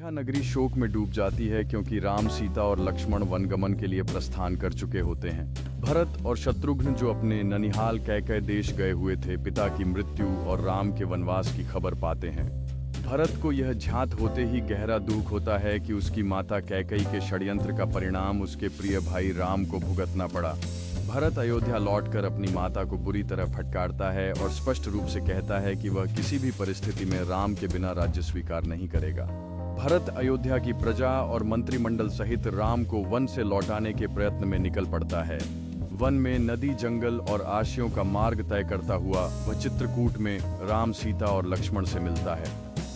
अयोध्या नगरी शोक में डूब जाती है क्योंकि राम, सीता और लक्ष्मण वनगमन के लिए प्रस्थान कर चुके होते हैं। भरत और शत्रुघ्न जो अपने ननिहाल कैकय देश गए हुए थे, पिता की मृत्यु और राम के वनवास की खबर पाते हैं। भरत को यह ज्ञात होते ही गहरा दुख होता है कि उसकी माता कैकई के षड्यंत्र का परिणाम उसके प्रिय भाई राम को भुगतना पड़ा। भरत अयोध्या लौटकर अपनी माता को बुरी तरह फटकारता है और स्पष्ट रूप से कहता है कि वह किसी भी परिस्थिति में राम के बिना राज्य स्वीकार नहीं करेगा। भरत अयोध्या की प्रजा और मंत्रिमंडल सहित राम को वन से लौटाने के प्रयत्न में निकल पड़ता है। वन में नदी, जंगल और आशियों का मार्ग तय करता हुआ वह चित्रकूट में राम, सीता और लक्ष्मण से मिलता है।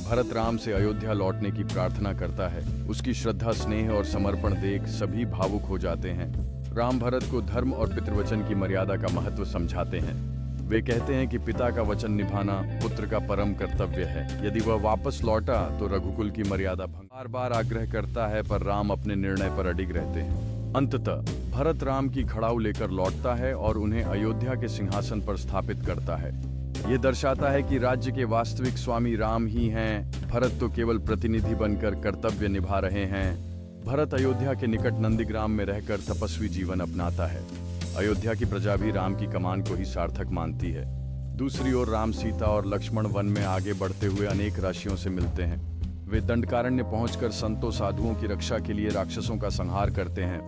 भरत राम से अयोध्या लौटने की प्रार्थना करता है। उसकी श्रद्धा, स्नेह और समर्पण देख सभी भावुक हो जाते हैं। राम भरत को धर्म और पितृवचन की मर्यादा का महत्व समझाते हैं। वे कहते हैं कि पिता का वचन निभाना पुत्र का परम कर्तव्य है। यदि वह वापस लौटा तो रघुकुल की मर्यादा भंग। बार बार आग्रह करता है पर राम अपने निर्णय पर अडिग रहते हैं। अंततः भरत राम की खड़ाऊ लेकर लौटता है और उन्हें अयोध्या के सिंहासन पर स्थापित करता है। ये दर्शाता है कि राज्य के वास्तविक स्वामी राम ही हैं। भरत तो केवल प्रतिनिधि बनकर कर्तव्य निभा रहे हैं। भरत अयोध्या के निकट नंदीग्राम में रहकर तपस्वी जीवन अपनाता है। अयोध्या की प्रजा भी राम की कमान को ही सार्थक मानती है। दूसरी ओर राम, सीता और लक्ष्मण वन में आगे बढ़ते हुए अनेक राशियों से मिलते हैं। वे दंडकारण्य पहुंचकर संतों, साधुओं की रक्षा के लिए राक्षसों का संहार करते हैं।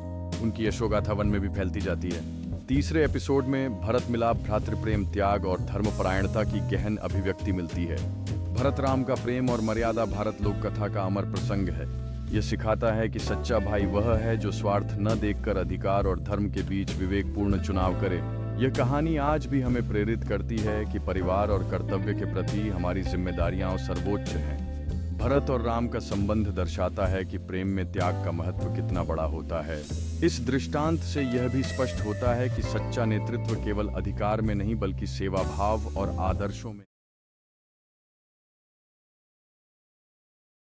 उनकी यशोगाथा वन में भी फैलती जाती है। तीसरे एपिसोड में भरत मिलाप, भ्रातृप्रेम, त्याग और धर्मपरायणता की गहन अभिव्यक्ति मिलती है। भरत राम का प्रेम और मर्यादा भारत लोक कथा का अमर प्रसंग है। यह सिखाता है कि सच्चा भाई वह है जो स्वार्थ न देखकर अधिकार और धर्म के बीच विवेकपूर्ण चुनाव करे। यह कहानी आज भी हमें प्रेरित करती है कि परिवार और कर्तव्य के प्रति हमारी जिम्मेदारियां सर्वोच्च हैं। भरत और राम का संबंध दर्शाता है कि प्रेम में त्याग का महत्व कितना बड़ा होता है। इस दृष्टांत से यह भी स्पष्ट होता है कि सच्चा नेतृत्व केवल अधिकार में नहीं बल्कि सेवा भाव और आदर्शों में